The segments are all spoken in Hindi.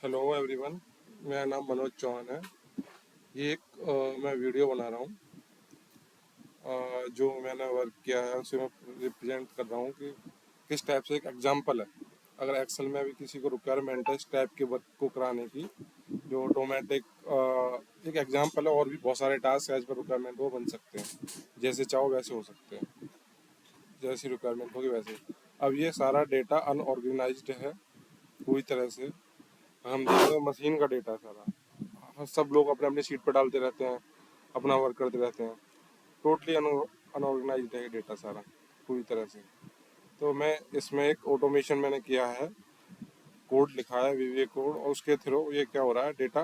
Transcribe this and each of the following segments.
Hello everyone. मेरा नाम मनोज चौहान है। ये एक मैं वीडियो बना रहा हूँ। जो मैंने वर्क किया है उसे मैं रिप्रेजेंट कर रहा हूँ कि किस टाइप से एक एग्जांपल है। अगर एक्सेल में भी किसी को रिक्वायरमेंट है इस टाइप के वर्क को कराने की, जो ऑटोमेटिक एक एग्जांपल है। और भी बहुत सारे टास्क एज पर रिक्वायरमेंट वो बन सकते हैं, जैसे चाहो वैसे हो सकते हैं, जैसी रिक्वायरमेंट होगी वैसे। अब ये सारा डेटा अनऑर्गेनाइज्ड है पूरी तरह से। हम देख रहे हैं मशीन का डेटा सारा। हाँ, सब लोग अपने अपने सीट पर डालते रहते हैं, अपना वर्क करते रहते हैं। टोटली अनऑर्गेनाइज्ड है डेटा सारा पूरी तरह से। तो मैं इसमें एक ऑटोमेशन मैंने किया है, कोड लिखा है वीवीए कोड, और उसके थ्रू ये क्या हो रहा है, डेटा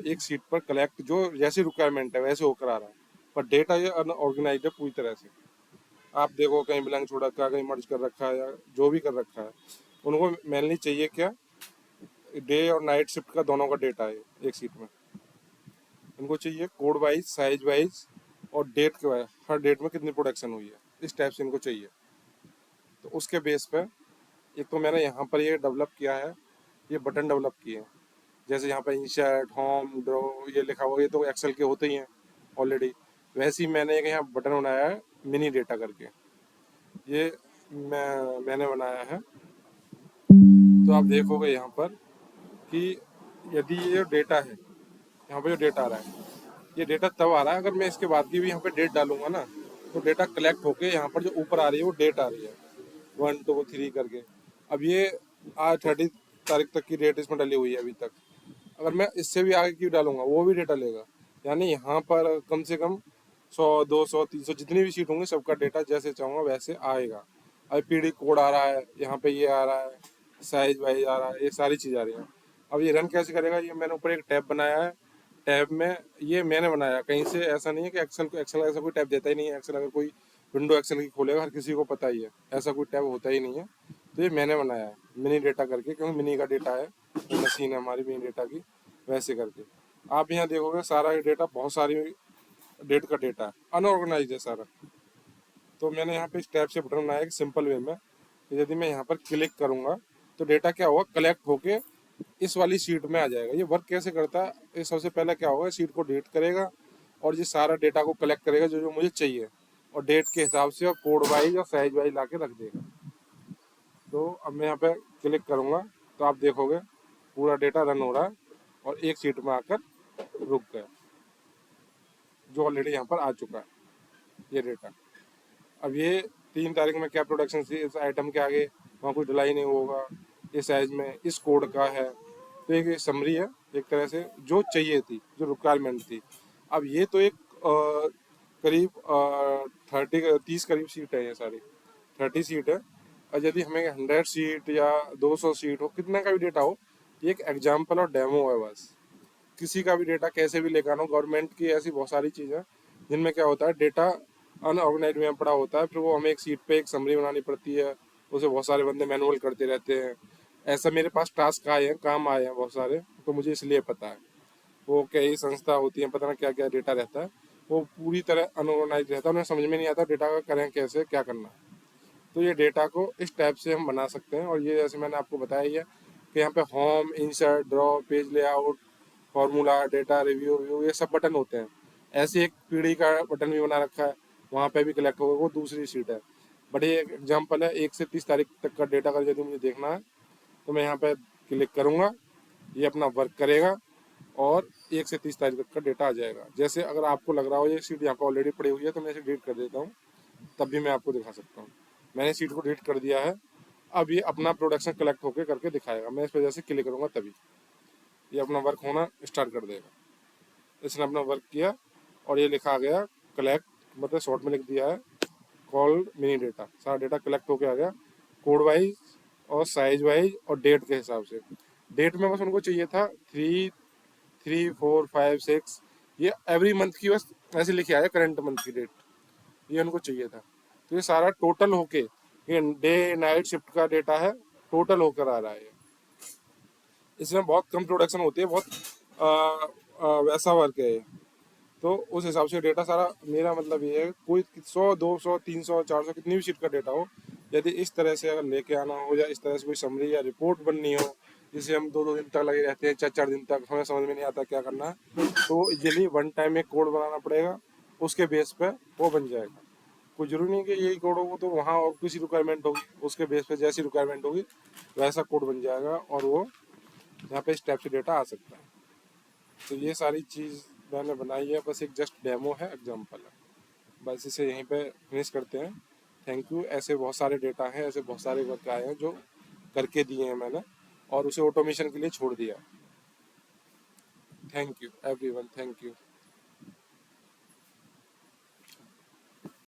एक सीट पर कलेक्ट जो जैसी रिक्वायरमेंट है वैसे होकर आ रहा है। पर डेटा ये अनऑर्गेनाइज्ड है पूरी तरह से। आप देखो कहीं ब्लैंक छोड़ रखा है, कहीं मर्ज कर रखा है, या जो भी कर रखा है। उनको मेनली चाहिए क्या, डे और नाइट शिफ्ट का दोनों का डेटा है एक सीट में। इनको चाहिए कोड वाइज, साइज वाइज, और डेट के वाइज, हर डेट में कितनी प्रोडक्शन हुई है, इस टाइप से इनको चाहिए। तो उसके बेस पे एक तो मैंने यहाँ पर ये डेवलप किया है, ये बटन डेवलप किए हैं। जैसे यहाँ पर इंसर्ट, होम, ड्रॉ ये लिखा हुआ, ये तो एक्सेल के होते ही हैं ऑलरेडी। वैसे ही मैंने एक यहाँ बटन बनाया है मिनी डेटा करके, ये मैंने बनाया है। तो आप देखोगे यहाँ पर कि यदि ये डेटा है, यहाँ पर जो डेटा आ रहा है, ये डेटा तब आ रहा है अगर मैं इसके बाद की भी यहाँ पे डेट डालूंगा ना, तो डेटा कलेक्ट होके यहाँ पर जो ऊपर आ रही है वो डेट आ रही है 1 2 3 करके। अब ये आज 30 तारीख तक की डेट इसमें डली हुई है अभी तक। अगर मैं इससे भी आगे की डालूंगा वो भी डेटा लेगा। यानी यहाँ पर कम से कम 100 200 300 जितनी भी सीट होंगी सबका डेटा जैसे चाहूँगा वैसे आएगा। अब पीडी कोड आ रहा है, यहाँ पे ये आ रहा है, साइज वाइज आ रहा है, ये सारी चीज़ आ रही है। अब ये रन कैसे करेगा, ये मैंने ऊपर एक टैब बनाया है। टैब में ये मैंने बनाया कहीं से, ऐसा नहीं है कि एक्सेल ऐसा कोई टैब देता ही नहीं है। एक्सेल अगर कोई विंडो एक्सेल की खोलेगा हर किसी को पता ही है, ऐसा कोई टैब होता ही नहीं है। तो ये मैंने बनाया है मिनी डेटा करके, क्योंकि मिनी का डेटा है, मशीन है हमारी मिनी डेटा की, वैसे करके। आप यहाँ देखोगे सारा डेटा, बहुत सारी डेट का डेटा है, अनऑर्गेनाइज है सारा। तो मैंने यहाँ पे इस टाइप से बटन बनाया है सिंपल वे में कि यदि मैं यहाँ पर क्लिक करूँगा तो डेटा क्या होगा, कलेक्ट होके इस वाली शीट में आ जाएगा। ये वर्क कैसे करता है, ये सबसे पहले क्या होगा, शीट को डिलीट करेगा और ये सारा डेटा को कलेक्ट करेगा जो जो मुझे चाहिए, और डेट के हिसाब से और कोड वाइज और साइज वाइज ला के रख देगा। तो अब मैं यहाँ पे क्लिक करूँगा तो आप देखोगे पूरा डेटा रन हो रहा है और एक शीट में आकर रुक गया, जो ऑलरेडी यहाँ पर आ चुका है ये डेटा। अब ये 3 तारीख में क्या प्रोडक्शन थी इस आइटम के आगे, वहाँ कुछ ढलाई नहीं होगा, इस साइज में इस कोड का है। तो एक समरी है एक तरह से जो चाहिए थी, जो रिक्वायरमेंट थी। अब ये तो एक करीब 30 करीब सीट है, ये सारी 30 सीट है। और यदि हमें 100 सीट या 200 सीट हो, कितना का भी डेटा हो, ये एक एग्जाम्पल और डेमो है बस। किसी का भी डेटा कैसे भी लेकर आना हो, गवर्नमेंट की ऐसी बहुत सारी चीज़ें जिनमें क्या होता है, डेटा अनऑर्गेनाइज में पड़ा होता है, फिर वो हमें एक सीट पे एक समरी बनानी पड़ती है, उसे बहुत सारे बंदे मैनुअल करते रहते हैं। ऐसा मेरे पास टास्क आए हैं, काम आए हैं बहुत सारे, तो मुझे इसलिए पता है। वो कई संस्था होती हैं, पता ना क्या क्या डेटा रहता है, वो पूरी तरह अनऑर्गेनाइज रहता है, उन्हें समझ में नहीं आता डेटा का करें कैसे, क्या करना है। तो ये डेटा को इस टाइप से हम बना सकते हैं। और ये जैसे मैंने आपको बताया ही है कि यहाँ पे home, insert, draw, page layout, formula, data review view, ये सब बटन होते हैं। ऐसे एक पीढ़ी का बटन भी बना रखा है, वहाँ पे भी कलेक्ट होगा, वो दूसरी सीट है। बट ये एक एग्जाम्पल है, 1 से 30 तारीख तक का डेटा का यदि मुझे देखना है तो मैं यहाँ पे क्लिक करूँगा, ये अपना वर्क करेगा और 1 से 30 तारीख तक का डेटा आ जाएगा। जैसे अगर आपको लग रहा हो ये सीट यहाँ पर ऑलरेडी पड़ी हुई है तो मैं इसे डिलीट कर देता हूँ, तब भी मैं आपको दिखा सकता हूँ। मैंने सीट को डिलीट कर दिया है। अब ये अपना प्रोडक्शन कलेक्ट होकर करके दिखाएगा, मैं इस वजह से क्लिक करूँगा तभी ये अपना वर्क होना स्टार्ट कर देगा। इसने अपना वर्क किया और ये लिखा गया कलेक्ट, मतलब शॉर्ट में लिख दिया है कॉल्ड मिनी डेटा। सारा डेटा कलेक्ट होके आ गया कोड वाइज और साइज वाइज और डेट के हिसाब से। डेट में बस उनको चाहिए था 3 3 4 5 6, ये एवरी मंथ की बस ऐसे लिखे आया, करंट मंथ की डेट, ये उनको चाहिए था। तो ये सारा टोटल होके, ये डे नाइट शिफ्ट का डेटा है, टोटल होकर आ रहा है। इसमें बहुत कम प्रोडक्शन होती है, बहुत वैसा वर्क है ये। तो उस हिसाब से डेटा सारा, मेरा मतलब ये है कोई 100 200 300 400 कितनी भी शीट का डेटा हो, यदि इस तरह से अगर लेके आना हो या इस तरह से कोई समरी या रिपोर्ट बननी हो जिसे हम 2-2 दिन तक लगे रहते हैं, 4-4 दिन तक, हमें समझ में नहीं आता क्या करना है। तो इजीली वन टाइम एक कोड बनाना पड़ेगा, उसके बेस पे वो बन जाएगा। कोई जरूरी नहीं कि यही कोड हो, तो वहाँ और किसी रिक्वायरमेंट होगी, उसके बेस पे जैसी रिक्वायरमेंट होगी वैसा कोड बन जाएगा, और वो यहाँ पे स्टेप से डेटा आ सकता है। तो ये सारी चीज़ मैंने बनाई है, बस एक जस्ट डेमो है, एग्जाम्पल है। बस इसे यहीं पे फिनिश करते हैं। Thank you. ऐसे बहुत सारे डेटा हैं, ऐसे बहुत सारे वर्क आए हैं जो करके दिए हैं मैंने, और उसे ऑटोमेशन के लिए छोड़ दिया। Thank you everyone, thank you.